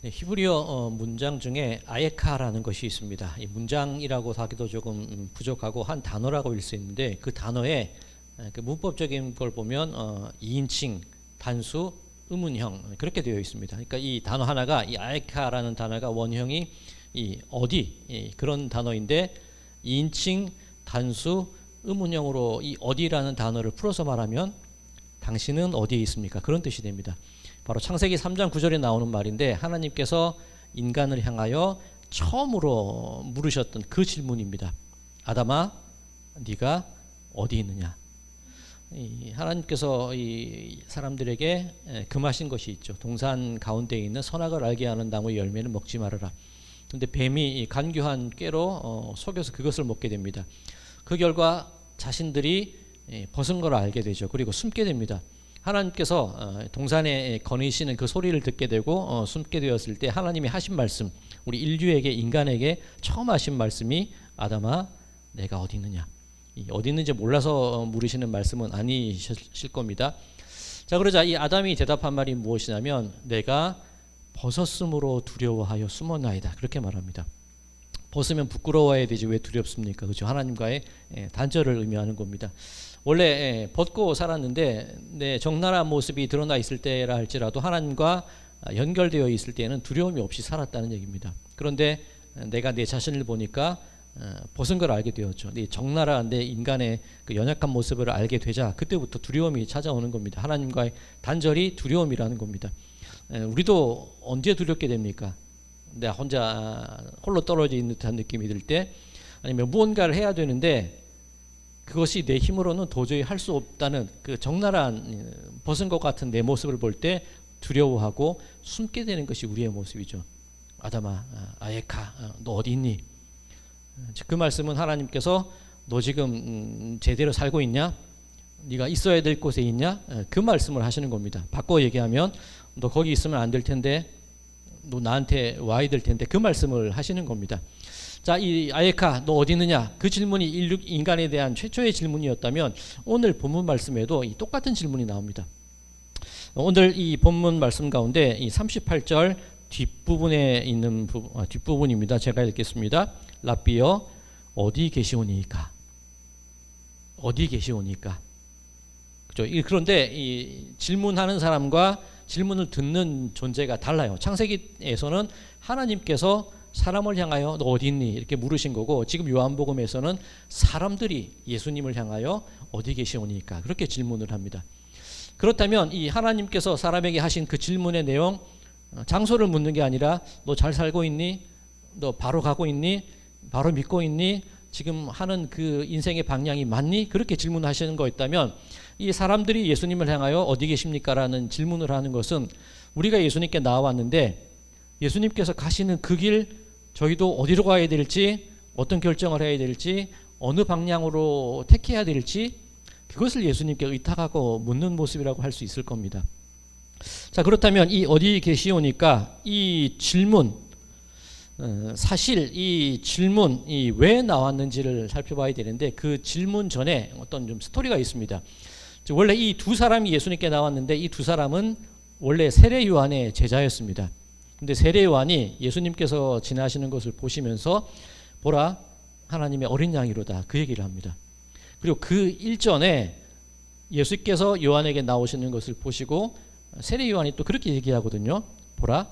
네, 히브리어 문장 중에 아예카라는 것이 있습니다. 이 문장이라고 하기도 조금 부족하고 한 단어라고 일 수 있는데 그 단어에 그 문법적인 걸 보면 2인칭, 단수, 의문형 그렇게 되어 있습니다. 그러니까 이 단어 하나가 이 아예카라는 단어가 원형이 이 어디 그런 단어인데 2인칭, 단수, 의문형으로 이 어디라는 단어를 풀어서 말하면 당신은 어디에 있습니까? 그런 뜻이 됩니다. 바로 창세기 3장 9절에 나오는 말인데 하나님께서 인간을 향하여 처음으로 물으셨던 그 질문입니다. 아담아, 네가 어디 있느냐? 하나님께서 이 사람들에게 금하신 것이 있죠. 동산 가운데 있는 선악을 알게 하는 나무의 열매는 먹지 말아라. 근데 뱀이 간교한 꾀로 속여서 그것을 먹게 됩니다. 그 결과 자신들이 벗은 걸 알게 되죠. 그리고 숨게 됩니다. 하나님께서 동산에 거니시는 그 소리를 듣게 되고 숨게 되었을 때 하나님이 하신 말씀, 우리 인류에게 인간에게 처음 하신 말씀이 아담아 내가 어디 있느냐. 어디 있는지 몰라서 물으시는 말씀은 아니실 겁니다. 자, 그러자 이 아담이 대답한 말이 무엇이냐면 내가 벗었으므로 두려워하여 숨었나이다. 그렇게 말합니다. 벗으면 부끄러워해야 되지 왜 두렵습니까? 그렇죠? 하나님과의 단절을 의미하는 겁니다. 원래 벗고 살았는데 내 적나라한 모습이 드러나 있을 때라 할지라도 하나님과 연결되어 있을 때는 두려움이 없이 살았다는 얘기입니다. 그런데 내가 내 자신을 보니까 벗은 걸 알게 되었죠. 내 적나라한 내 인간의 그 연약한 모습을 알게 되자 그때부터 두려움이 찾아오는 겁니다. 하나님과의 단절이 두려움이라는 겁니다. 우리도 언제 두렵게 됩니까? 내가 혼자 홀로 떨어져 있는 듯한 느낌이 들 때, 아니면 무언가를 해야 되는데 그것이 내 힘으로는 도저히 할 수 없다는 그 적나라한 벗은 것 같은 내 모습을 볼 때 두려워하고 숨게 되는 것이 우리의 모습이죠. 아담아, 아예카, 너 어디 있니? 그 말씀은 하나님께서 너 지금 제대로 살고 있냐? 네가 있어야 될 곳에 있냐? 그 말씀을 하시는 겁니다. 바꿔 얘기하면 너 거기 있으면 안 될 텐데, 너 나한테 와야 될 텐데, 그 말씀을 하시는 겁니다. 자, 이 아예카 너 어디 있느냐? 그 질문이 인간에 대한 최초의 질문이었다면 오늘 본문 말씀에도 이 똑같은 질문이 나옵니다. 오늘 이 본문 말씀 가운데 이 38절 뒷부분에 있는 뒷부분입니다. 제가 읽겠습니다. 랍비여 어디 계시오니까? 어디 계시오니까? 그죠? 그런데 이 질문하는 사람과 질문을 듣는 존재가 달라요. 창세기에서는 하나님께서 사람을 향하여 너 어디 있니? 이렇게 물으신 거고, 지금 요한복음에서는 사람들이 예수님을 향하여 어디 계시오니까? 그렇게 질문을 합니다. 그렇다면 이 하나님께서 사람에게 하신 그 질문의 내용, 장소를 묻는 게 아니라 너 잘 살고 있니? 너 바로 가고 있니? 바로 믿고 있니? 지금 하는 그 인생의 방향이 맞니? 그렇게 질문하시는 거였다면 이 사람들이 예수님을 향하여 어디 계십니까? 라는 질문을 하는 것은 우리가 예수님께 나와왔는데 예수님께서 가시는 그 길 저희도 어디로 가야 될지, 어떤 결정을 해야 될지, 어느 방향으로 택해야 될지 그것을 예수님께 의탁하고 묻는 모습이라고 할 수 있을 겁니다. 자, 그렇다면 이 어디 계시오니까 이 질문, 사실 이 질문이 왜 나왔는지를 살펴봐야 되는데 그 질문 전에 어떤 좀 스토리가 있습니다. 원래 이 두 사람이 예수님께 나왔는데 이 두 사람은 원래 세례 요한의 제자였습니다. 근데 세례 요한이 예수님께서 지나시는 것을 보시면서 보라 하나님의 어린 양이로다 그 얘기를 합니다. 그리고 그 일전에 예수께서 요한에게 나오시는 것을 보시고 세례 요한이 또 그렇게 얘기하거든요. 보라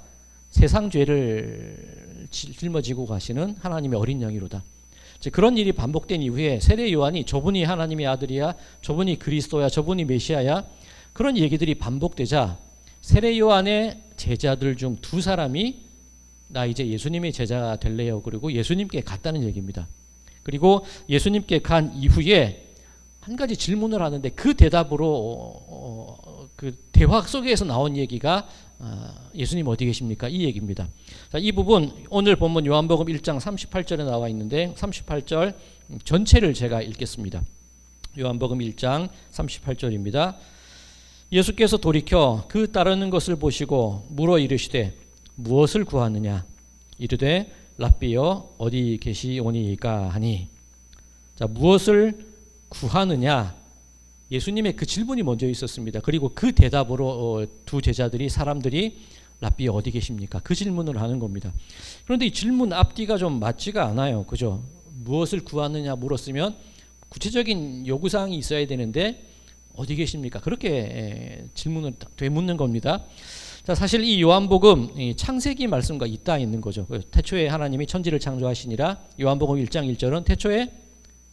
세상 죄를 짊어지고 가시는 하나님의 어린 양이로다. 그런 일이 반복된 이후에 세례 요한이 저분이 하나님의 아들이야, 저분이 그리스도야, 저분이 메시아야, 그런 얘기들이 반복되자 세례 요한의 제자들 중 두 사람이 나 이제 예수님의 제자가 될래요. 그리고 예수님께 갔다는 얘기입니다. 그리고 예수님께 간 이후에 한 가지 질문을 하는데 그 대답으로 그 대화 속에서 나온 얘기가 예수님 어디 계십니까? 이 얘기입니다. 자, 이 부분 오늘 본문 요한복음 1장 38절에 나와 있는데 38절 전체를 제가 읽겠습니다. 요한복음 1장 38절입니다. 예수께서 돌이켜 그 따르는 것을 보시고 물어 이르시되 무엇을 구하느냐? 이르되 랍비여 어디 계시오니까 하니. 자, 무엇을 구하느냐? 예수님의 그 질문이 먼저 있었습니다. 그리고 그 대답으로 두 제자들이 사람들이 랍비 어디 계십니까? 그 질문을 하는 겁니다. 그런데 이 질문 앞뒤가 좀 맞지가 않아요. 그죠? 무엇을 구하느냐 물었으면 구체적인 요구사항이 있어야 되는데 어디 계십니까? 그렇게 질문을 되묻는 겁니다. 자, 사실 이 요한복음 이 창세기 말씀과 잇따 있는 거죠. 태초에 하나님이 천지를 창조하시니라. 요한복음 1장 1절은 태초에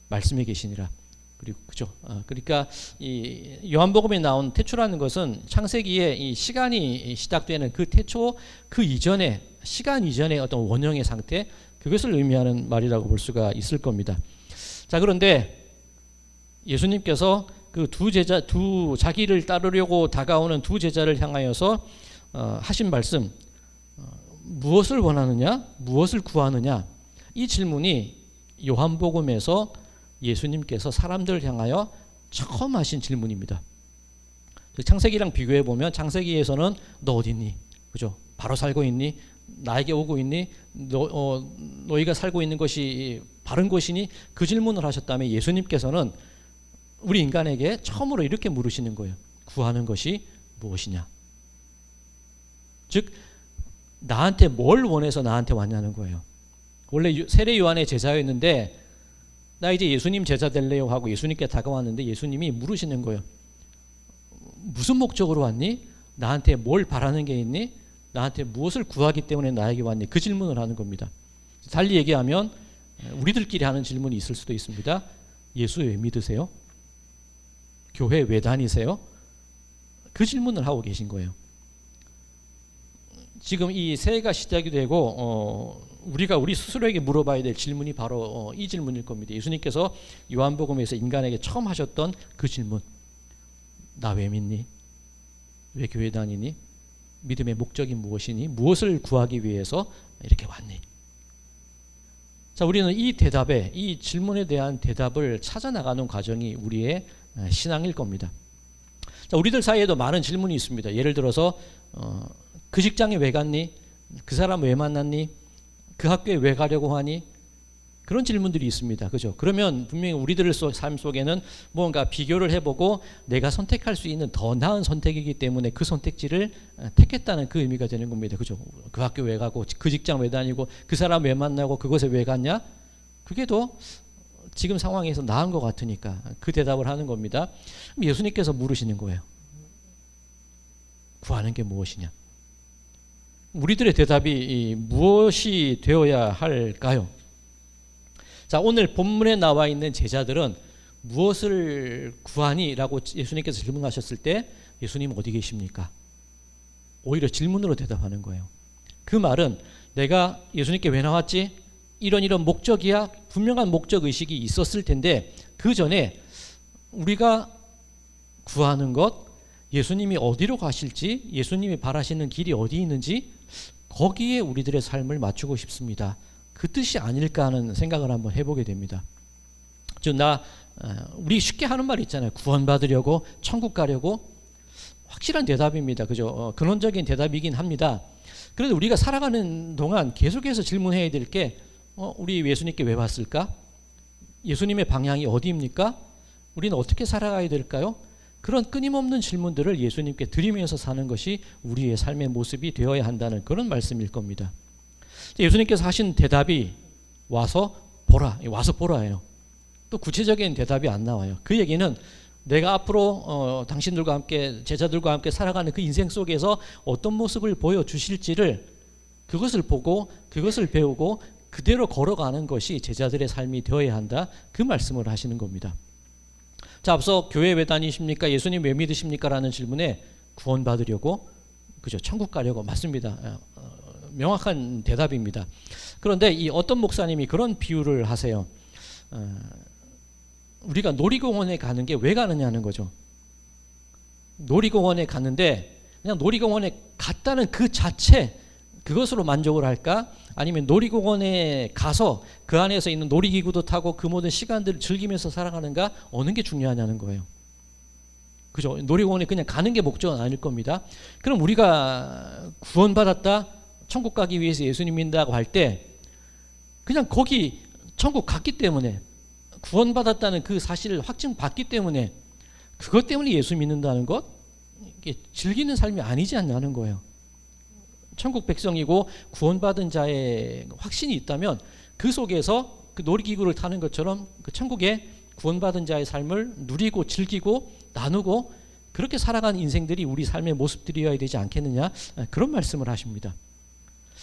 말씀이 계시니라. 그리고 그죠. 그러니까 이 요한복음에 나온 태초라는 것은 창세기에 이 시간이 시작되는 그 태초 그 이전에 시간 이전의 어떤 원형의 상태 그것을 의미하는 말이라고 볼 수가 있을 겁니다. 자, 그런데 예수님께서 그 자기를 따르려고 다가오는 두 제자를 향하여서 하신 말씀, 무엇을 원하느냐, 무엇을 구하느냐, 이 질문이 요한복음에서 예수님께서 사람들을 향하여 처음 하신 질문입니다. 창세기랑 비교해 보면 창세기에서는 너 어디 있니? 그죠? 바로 살고 있니? 나에게 오고 있니? 너희가 살고 있는 것이 바른 것이니? 그 질문을 하셨다면 예수님께서는 우리 인간에게 처음으로 이렇게 물으시는 거예요. 구하는 것이 무엇이냐? 즉 나한테 뭘 원해서 나한테 왔냐는 거예요. 원래 세례 요한의 제자였는데 나 이제 예수님 제자 될래요 하고 예수님께 다가왔는데 예수님이 물으시는 거예요. 무슨 목적으로 왔니? 나한테 뭘 바라는 게 있니? 나한테 무엇을 구하기 때문에 나에게 왔니? 그 질문을 하는 겁니다. 달리 얘기하면 우리들끼리 하는 질문이 있을 수도 있습니다. 예수 왜 믿으세요? 교회 왜 다니세요? 그 질문을 하고 계신 거예요. 지금 이 새해가 시작이 되고 우리가 우리 스스로에게 물어봐야 될 질문이 바로 이 질문일 겁니다. 예수님께서 요한복음에서 인간에게 처음 하셨던 그 질문. 나 왜 믿니? 왜 교회 다니니? 믿음의 목적이 무엇이니? 무엇을 구하기 위해서 이렇게 왔니? 자, 우리는 이 대답에 이 질문에 대한 대답을 찾아 나가는 과정이 우리의 신앙일 겁니다. 자, 우리들 사이에도 많은 질문이 있습니다. 예를 들어서 그 직장에 왜 갔니? 그 사람 왜 만났니? 그 학교에 왜 가려고 하니? 그런 질문들이 있습니다. 그죠? 그러면 분명히 우리들의 삶 속에는 뭔가 비교를 해보고 내가 선택할 수 있는 더 나은 선택이기 때문에 그 선택지를 택했다는 그 의미가 되는 겁니다. 그죠? 그 학교 왜 가고 그 직장 왜 다니고 그 사람 왜 만나고 그곳에 왜 갔냐? 그게 더 지금 상황에서 나은 것 같으니까 그 대답을 하는 겁니다. 예수님께서 물으시는 거예요. 구하는 게 무엇이냐? 우리들의 대답이 무엇이 되어야 할까요? 자, 오늘 본문에 나와 있는 제자들은 무엇을 구하니? 라고 예수님께서 질문하셨을 때 예수님 어디 계십니까? 오히려 질문으로 대답하는 거예요. 그 말은 내가 예수님께 왜 나왔지? 이런 목적이야. 분명한 목적의식이 있었을 텐데 그 전에 우리가 구하는 것, 예수님이 어디로 가실지, 예수님이 바라시는 길이 어디 있는지 거기에 우리들의 삶을 맞추고 싶습니다. 그 뜻이 아닐까 하는 생각을 한번 해보게 됩니다. 우리 쉽게 하는 말 있잖아요. 구원받으려고, 천국 가려고. 확실한 대답입니다. 그죠? 근원적인 대답이긴 합니다. 그런데 우리가 살아가는 동안 계속해서 질문해야 될 게 우리 예수님께 왜 왔을까? 예수님의 방향이 어디입니까? 우리는 어떻게 살아가야 될까요? 그런 끊임없는 질문들을 예수님께 드리면서 사는 것이 우리의 삶의 모습이 되어야 한다는 그런 말씀일 겁니다. 예수님께서 하신 대답이 와서 보라예요. 또 구체적인 대답이 안 나와요. 그 얘기는 내가 앞으로 당신들과 함께 제자들과 함께 살아가는 그 인생 속에서 어떤 모습을 보여주실지를 그것을 보고 그것을 배우고 그대로 걸어가는 것이 제자들의 삶이 되어야 한다. 그 말씀을 하시는 겁니다. 자, 앞서 교회 왜 다니십니까? 예수님 왜 믿으십니까? 라는 질문에 구원받으려고, 그죠? 천국 가려고. 맞습니다. 명확한 대답입니다. 그런데 이 어떤 목사님이 그런 비유를 하세요. 우리가 놀이공원에 가는 게 왜 가느냐는 거죠. 놀이공원에 갔는데 그냥 놀이공원에 갔다는 그 자체 그것으로 만족을 할까? 아니면 놀이공원에 가서 그 안에서 있는 놀이기구도 타고 그 모든 시간들을 즐기면서 살아가는가? 어느 게 중요하냐는 거예요. 그죠? 놀이공원에 그냥 가는 게 목적은 아닐 겁니다. 그럼 우리가 구원받았다, 천국 가기 위해서 예수님 믿는다고 할 때 그냥 거기 천국 갔기 때문에 구원받았다는 그 사실을 확증받기 때문에 그것 때문에 예수 믿는다는 것, 이게 즐기는 삶이 아니지 않냐는 거예요. 천국 백성이고 구원받은 자의 확신이 있다면 그 속에서 그 놀이기구를 타는 것처럼 그 천국의 구원받은 자의 삶을 누리고 즐기고 나누고 그렇게 살아가는 인생들이 우리 삶의 모습들이어야 되지 않겠느냐, 그런 말씀을 하십니다.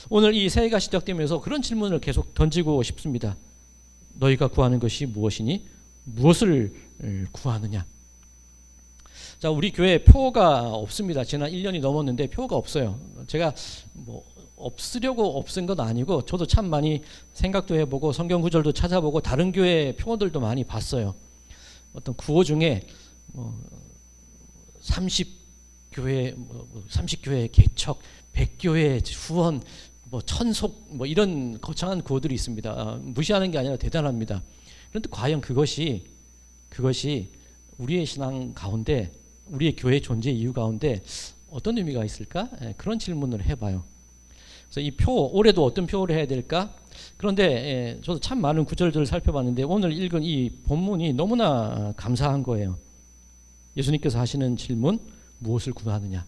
오늘 이 새해가 시작되면서 그런 질문을 계속 던지고 싶습니다. 너희가 구하는 것이 무엇이니? 무엇을 구하느냐? 자, 우리 교회 표가 없습니다. 지난 1년이 넘었는데 표가 없어요. 제가 뭐 없으려고 없은 건 아니고 저도 참 많이 생각도 해보고 성경 구절도 찾아보고 다른 교회 표들도 많이 봤어요. 어떤 구호 중에 30교회 30교회 개척, 100교회 후원, 천속 이런 거창한 구호들이 있습니다. 무시하는 게 아니라 대단합니다. 그런데 과연 그것이 우리의 신앙 가운데, 우리의 교회 존재 이유 가운데 어떤 의미가 있을까? 그런 질문을 해봐요. 그래서 이 표, 올해도 어떤 표를 해야 될까? 그런데 저도 참 많은 구절들을 살펴봤는데 오늘 읽은 이 본문이 너무나 감사한 거예요. 예수님께서 하시는 질문, 무엇을 구하느냐?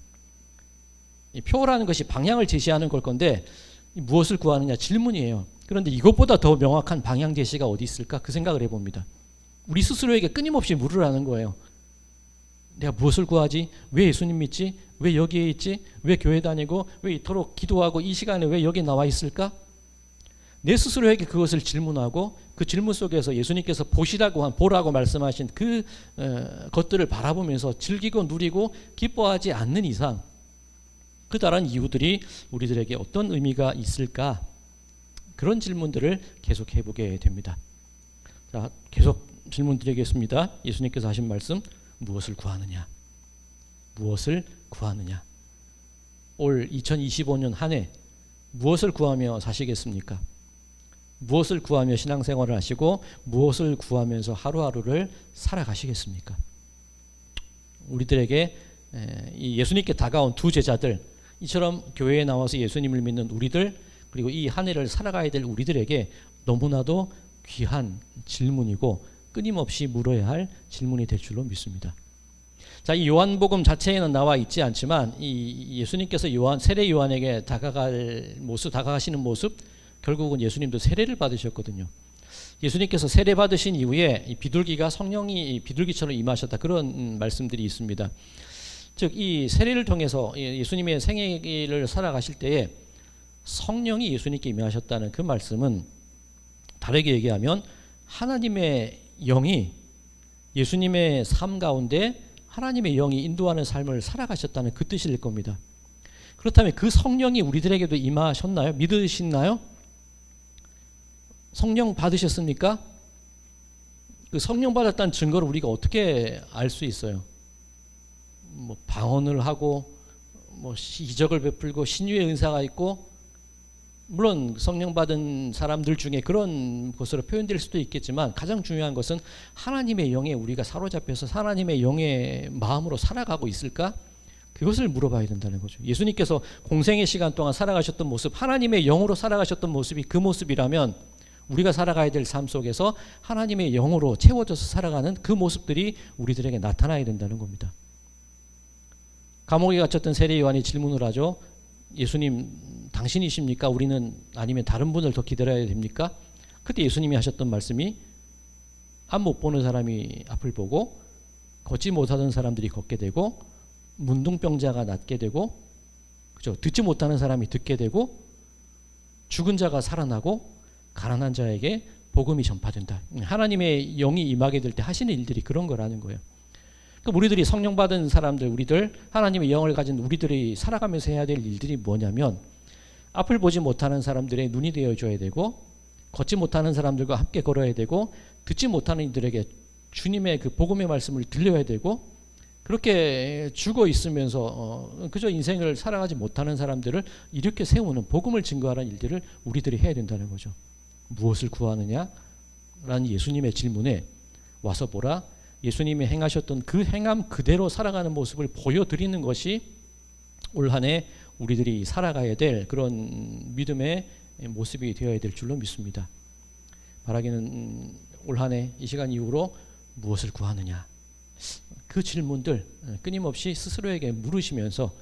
이 표라는 것이 방향을 제시하는 걸 건데 무엇을 구하느냐 질문이에요. 그런데 이것보다 더 명확한 방향 제시가 어디 있을까? 그 생각을 해봅니다. 우리 스스로에게 끊임없이 물으라는 거예요. 내가 무엇을 구하지? 왜 예수님 믿지? 왜 여기에 있지? 왜 교회 다니고? 왜 이토록 기도하고 이 시간에 왜 여기 나와 있을까? 내 스스로에게 그것을 질문하고 그 질문 속에서 예수님께서 보라고 말씀하신 그 것들을 바라보면서 즐기고 누리고 기뻐하지 않는 이상 그 다른 이유들이 우리들에게 어떤 의미가 있을까? 그런 질문들을 계속 해보게 됩니다. 자, 계속 질문 드리겠습니다. 예수님께서 하신 말씀, 무엇을 구하느냐? 무엇을 구하느냐? 올 2025년 한 해 무엇을 구하며 사시겠습니까? 무엇을 구하며 신앙생활을 하시고 무엇을 구하면서 하루하루를 살아가시겠습니까? 우리들에게 이 예수님께 다가온 두 제자들, 이처럼 교회에 나와서 예수님을 믿는 우리들, 그리고 이 한 해를 살아가야 될 우리들에게 너무나도 귀한 질문이고 끊임없이 물어야 할 질문이 될 줄로 믿습니다. 자, 이 요한복음 자체에는 나와 있지 않지만 이 예수님께서 세례 요한에게 다가가시는 모습, 결국은 예수님도 세례를 받으셨거든요. 예수님께서 세례 받으신 이후에 이 비둘기가 성령이 비둘기처럼 임하셨다, 그런 말씀들이 있습니다. 즉 이 세례를 통해서 예수님의 생애를 살아가실 때에 성령이 예수님께 임하셨다는 그 말씀은 다르게 얘기하면 하나님의 영이 예수님의 삶 가운데 하나님의 영이 인도하는 삶을 살아가셨다는 그 뜻일 겁니다. 그렇다면 그 성령이 우리들에게도 임하셨나요? 믿으시나요? 성령 받으셨습니까? 그 성령 받았다는 증거를 우리가 어떻게 알 수 있어요? 방언을 하고 이적을 베풀고 신유의 은사가 있고, 물론 성령 받은 사람들 중에 그런 것으로 표현될 수도 있겠지만 가장 중요한 것은 하나님의 영에 우리가 사로잡혀서 하나님의 영의 마음으로 살아가고 있을까? 그것을 물어봐야 된다는 거죠. 예수님께서 공생의 시간 동안 살아가셨던 모습, 하나님의 영으로 살아가셨던 모습이 그 모습이라면 우리가 살아가야 될 삶 속에서 하나님의 영으로 채워져서 살아가는 그 모습들이 우리들에게 나타나야 된다는 겁니다. 감옥에 갇혔던 세례 요한이 질문을 하죠. 예수님 당신이십니까? 우리는 아니면 다른 분을 더 기다려야 됩니까? 그때 예수님이 하셨던 말씀이 앞 못 보는 사람이 앞을 보고 걷지 못하던 사람들이 걷게 되고 문둥병자가 낫게 되고, 그죠? 듣지 못하는 사람이 듣게 되고 죽은 자가 살아나고 가난한 자에게 복음이 전파된다. 하나님의 영이 임하게 될 때 하시는 일들이 그런 거라는 거예요. 그러니까 우리들이 성령 받은 사람들, 우리들 하나님의 영을 가진 우리들이 살아가면서 해야 될 일들이 뭐냐면 앞을 보지 못하는 사람들의 눈이 되어줘야 되고 걷지 못하는 사람들과 함께 걸어야 되고 듣지 못하는 이들에게 주님의 그 복음의 말씀을 들려야 되고, 그렇게 죽어 있으면서 그저 인생을 살아가지 못하는 사람들을 이렇게 세우는 복음을 증거하는 일들을 우리들이 해야 된다는 거죠. 무엇을 구하느냐? 라는 예수님의 질문에 와서 보라, 예수님이 행하셨던 그 행함 그대로 살아가는 모습을 보여드리는 것이 올 한 해 우리들이 살아가야 될 그런 믿음의 모습이 되어야 될 줄로 믿습니다. 바라기는 올 한 해 이 시간 이후로 무엇을 구하느냐, 그 질문들 끊임없이 스스로에게 물으시면서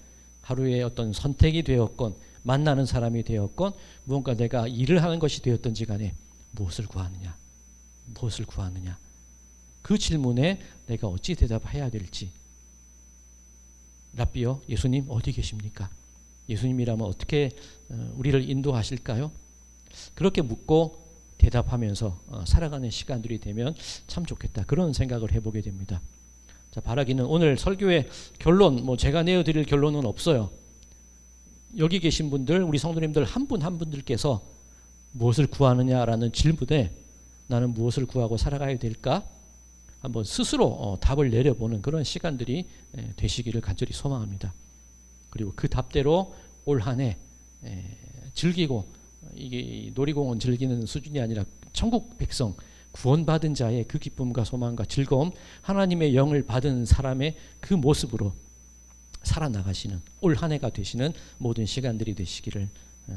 하루의 어떤 선택이 되었건 만나는 사람이 되었건 무언가 내가 일을 하는 것이 되었던지 간에 무엇을 구하느냐, 무엇을 구하느냐, 그 질문에 내가 어찌 대답해야 될지. 랍비요, 예수님 어디 계십니까? 예수님이라면 어떻게 우리를 인도하실까요? 그렇게 묻고 대답하면서 살아가는 시간들이 되면 참 좋겠다, 그런 생각을 해보게 됩니다. 자, 바라기는 오늘 설교의 결론, 제가 내어드릴 결론은 없어요. 여기 계신 분들, 우리 성도님들 한 분 한 분들께서 무엇을 구하느냐라는 질문에 나는 무엇을 구하고 살아가야 될까? 한번 스스로 답을 내려보는 그런 시간들이 되시기를 간절히 소망합니다. 그리고 그 답대로 올 한 해 즐기고, 이게 놀이공원 즐기는 수준이 아니라 천국 백성, 구원받은 자의 그 기쁨과 소망과 즐거움, 하나님의 영을 받은 사람의 그 모습으로 살아나가시는 올 한 해가 되시는 모든 시간들이 되시기를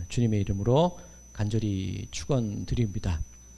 주님의 이름으로 간절히 축원드립니다.